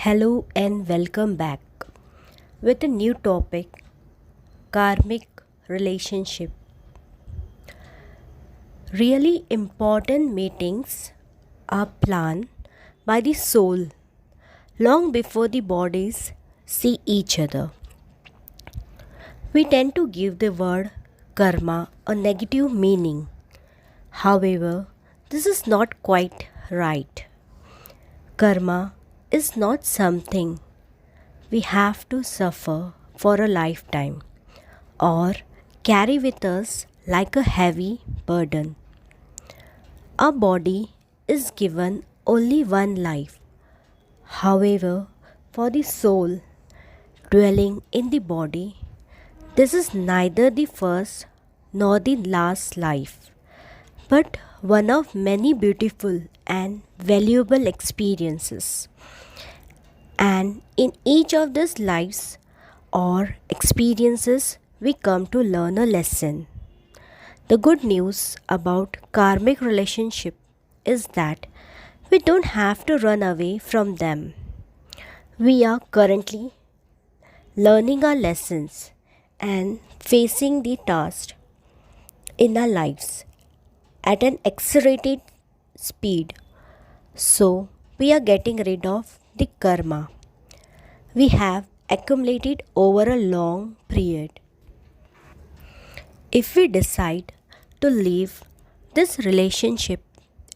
Hello and welcome back with a new topic, Karmic Relationship. Really important meetings are planned by the soul long before the bodies see each other. We tend to give the word karma a negative meaning. However, this is not quite right. Karma is not something we have to suffer for a lifetime or carry with us like a heavy burden. Our body is given only one life. However, for the soul dwelling in the body, this is neither the first nor the last life, but one of many beautiful and valuable experiences. And in each of these lives or experiences, we come to learn a lesson. The good news about karmic relationship is that we don't have to run away from them. We are currently learning our lessons and facing the task in our lives at an accelerated speed. So, we are getting rid of the karma we have accumulated over a long period. If we decide to leave this relationship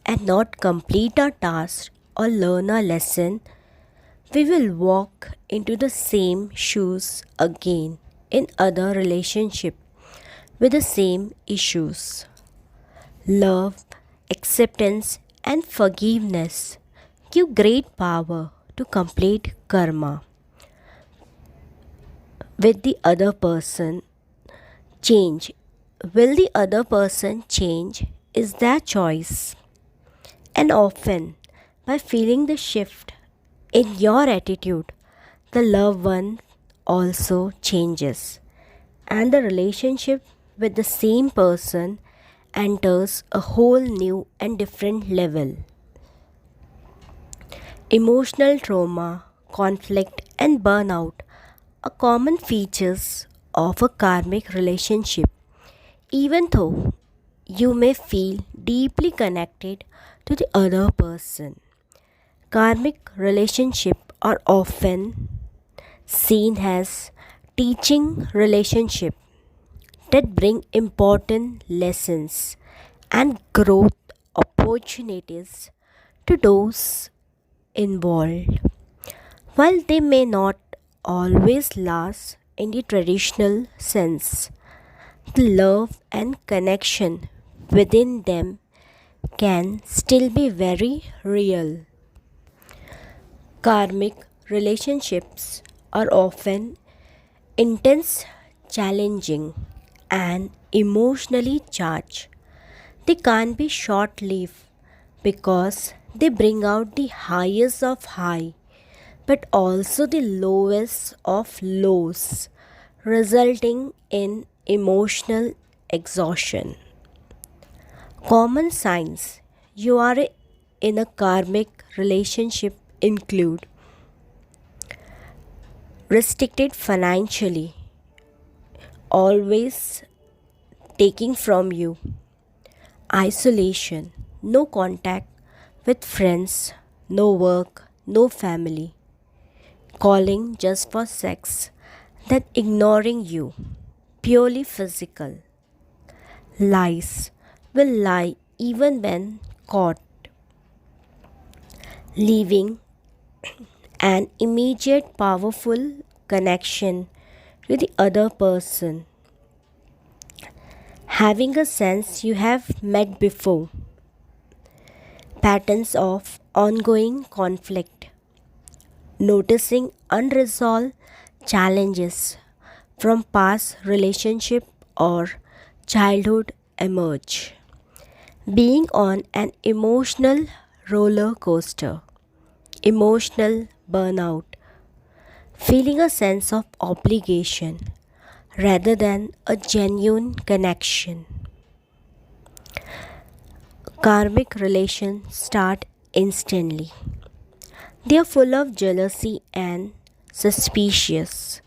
and not complete our task or learn a lesson, we will walk into the same shoes again in other relationship with the same issues. Love, acceptance and forgiveness give great power to complete karma with the other person. Change. Will the other person change is their choice. And often, by feeling the shift in your attitude, the loved one also changes. And the relationship with the same person enters a whole new and different level. Emotional trauma, conflict, and burnout are common features of a karmic relationship. Even though you may feel deeply connected to the other person, karmic relationships are often seen as teaching relationships that bring important lessons and growth opportunities to those involved. While they may not always last in the traditional sense, the love and connection within them can still be very real. Karmic relationships are often intense, challenging, and emotionally charged. They can't be short lived because they bring out the highest of high but also the lowest of lows, resulting in emotional exhaustion. Common signs you are in a karmic relationship include restricted financially, always taking from you, isolation, no contact with friends, no work, no family, calling just for sex, then ignoring you, purely physical. Lies will lie even when caught, leaving an immediate powerful connection with the other person, having a sense you have met before, patterns of ongoing conflict, noticing unresolved challenges from past relationship or childhood emerge, being on an emotional roller coaster, emotional burnout, feeling a sense of obligation rather than a genuine connection. Karmic relations start instantly. They are full of jealousy and suspicious.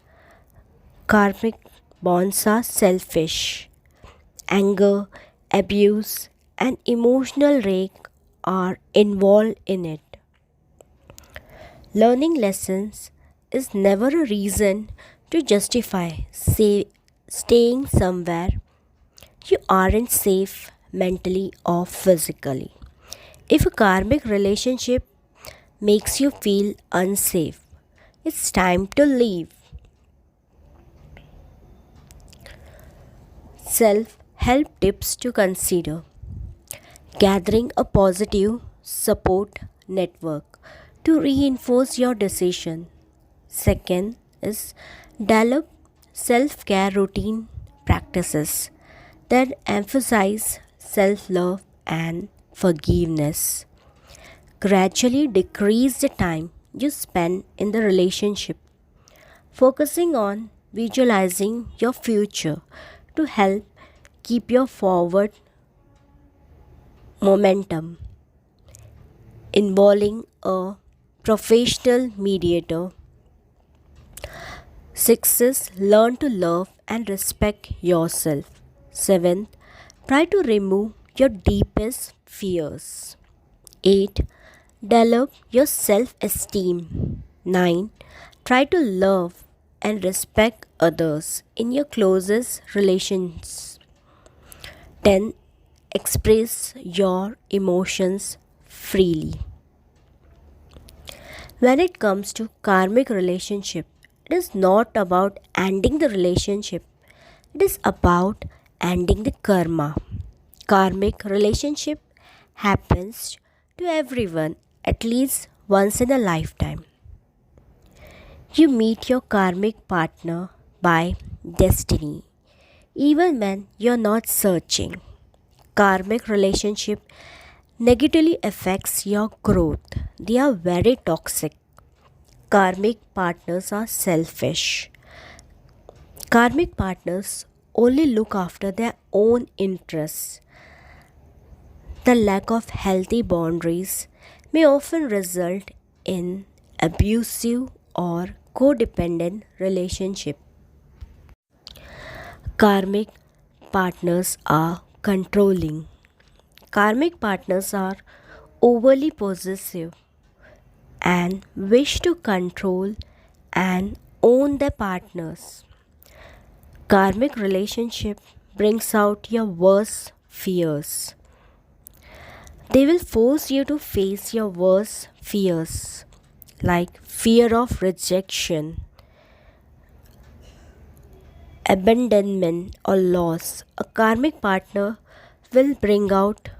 Karmic bonds are selfish. Anger, abuse, and emotional rage are involved in it. Learning lessons is never a reason to justify staying somewhere you aren't safe mentally or physically. If a karmic relationship makes you feel unsafe, it's time to leave. Self help tips to consider: gathering a positive support network to reinforce your decision. Second is develop self care routine practices that emphasize self love and forgiveness. Gradually decrease the time you spend in the relationship, focusing on visualizing your future to help keep your forward momentum. Involving a professional mediator. Six is learn to love and respect yourself. Seventh, try to remove your deepest fears. 8. Develop your self esteem. 9. Try to love and respect others in your closest relations. 10. Express your emotions freely. When it comes to karmic relationship, it is not about ending the relationship. It is about ending the karma. Karmic relationship happens to everyone at least once in a lifetime. You meet your karmic partner by destiny, even when you're not searching. Karmic relationship negatively affects your growth. They are very toxic. Karmic partners are selfish. Karmic partners only look after their own interests. The lack of healthy boundaries may often result in abusive or codependent relationship. Karmic partners are controlling. Karmic partners are overly possessive and wish to control and own their partners. Karmic relationship brings out your worst fears. They will force you to face your worst fears, like fear of rejection, abandonment, or loss. A karmic partner will bring out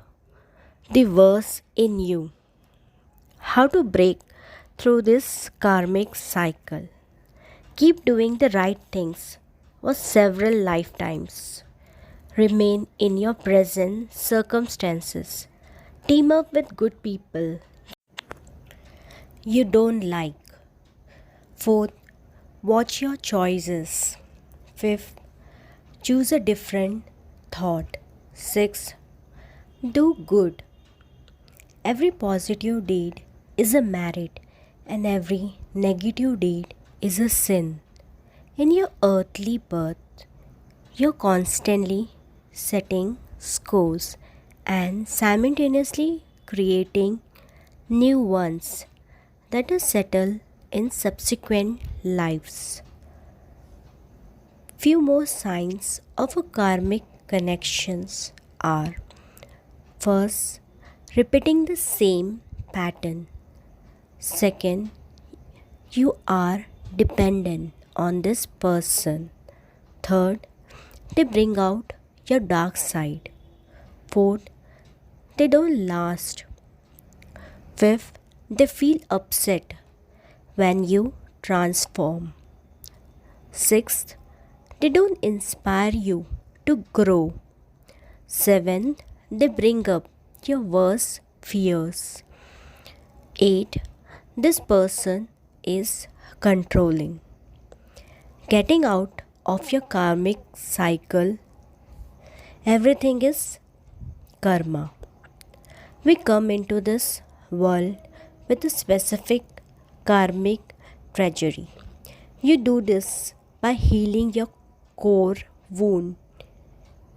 the worst in you. How to break through this karmic cycle? Keep doing the right things for several lifetimes. Remain in your present circumstances. Team up with good people you don't like. Fourth, watch your choices. Fifth, choose a different thought. Sixth, do good. Every positive deed is a merit, and every negative deed is a sin. In your earthly birth, you're constantly setting scores and simultaneously creating new ones that are settled in subsequent lives. Few more signs of a karmic connections are: first, repeating the same pattern. Second, you are dependent on this person. Third, they bring out your dark side. Fourth, they don't last. Fifth, they feel upset when you transform. Sixth, they don't inspire you to grow. Seventh, they bring up your worst fears. 8. This person is controlling. Getting out of your karmic cycle, everything is karma. We come into this world with a specific karmic treasury. You do this by healing your core wound.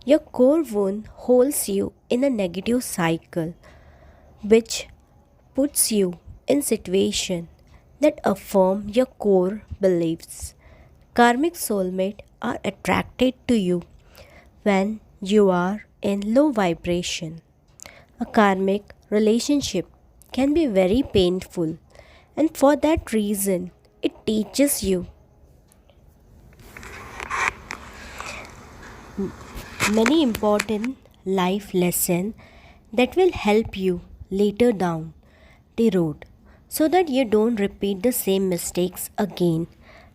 Your core wound holds you in a negative cycle, which puts you in situations that affirm your core beliefs. Karmic soulmates are attracted to you when you are in low vibration. A karmic relationship can be very painful, and for that reason, it teaches you many important life lessons that will help you later down the road so that you don't repeat the same mistakes again.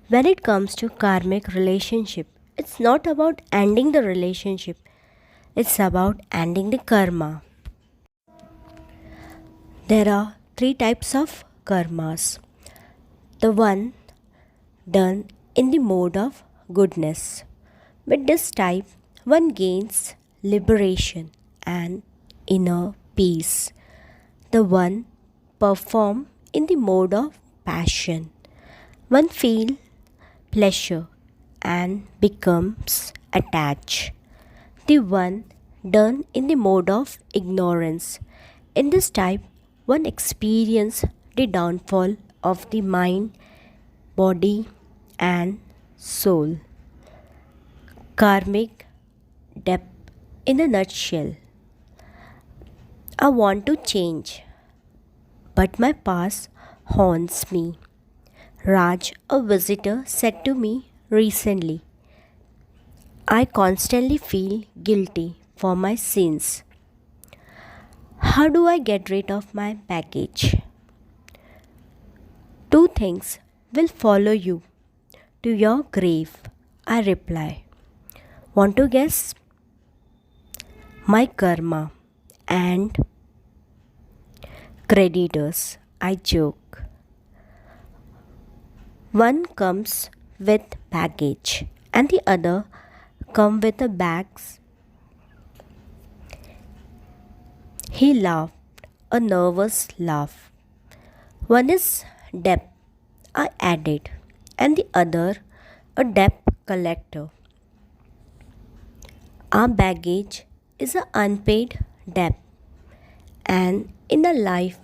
When it comes to karmic relationship, it's not about ending the relationship, it's about ending the karma. There are three types of karmas. The one done in the mode of goodness. With this type, one gains liberation and inner peace. The one performed in the mode of passion. One feels pleasure and becomes attached. The one done in the mode of ignorance. In this type, one experiences the downfall of the mind, body, and soul. Karmic debt in a nutshell. I want to change, but my past haunts me. Raj, a visitor, said to me recently, I constantly feel guilty for my sins. How do I get rid of my baggage? Two things will follow you to your grave, I reply. Want to guess? My karma and creditors, I joke. One comes with baggage and the other come with the bags. He laughed, a nervous laugh. One is debt, I added, and the other a debt collector. Our baggage is an unpaid debt, and in a life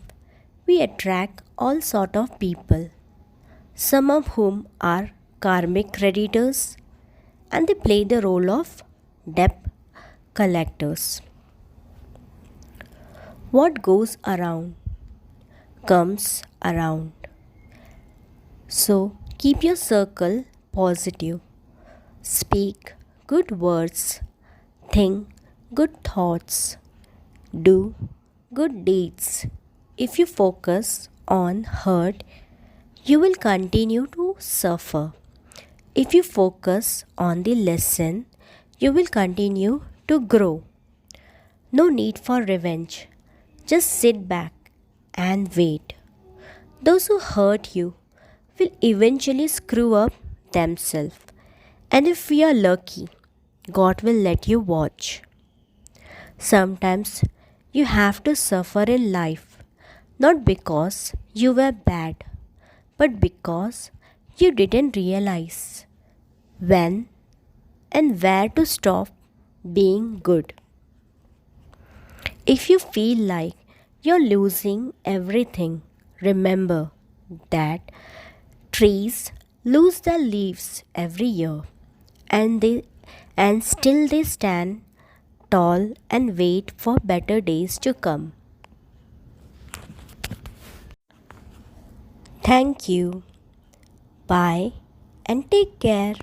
we attract all sort of people, some of whom are karmic creditors, and they play the role of debt collectors. What goes around comes around. So keep your circle positive. Speak good words. Think good thoughts. Do good deeds. If you focus on hurt, you will continue to suffer. If you focus on the lesson, you will continue to grow. No need for revenge. Just sit back and wait. Those who hurt you will eventually screw up themselves. And if we are lucky, God will let you watch. Sometimes you have to suffer in life, not because you were bad, but because you didn't realize when and where to stop being good. If you feel like you're losing everything, remember that trees lose their leaves every year and still they stand tall and wait for better days to come. Thank you. Bye and take care.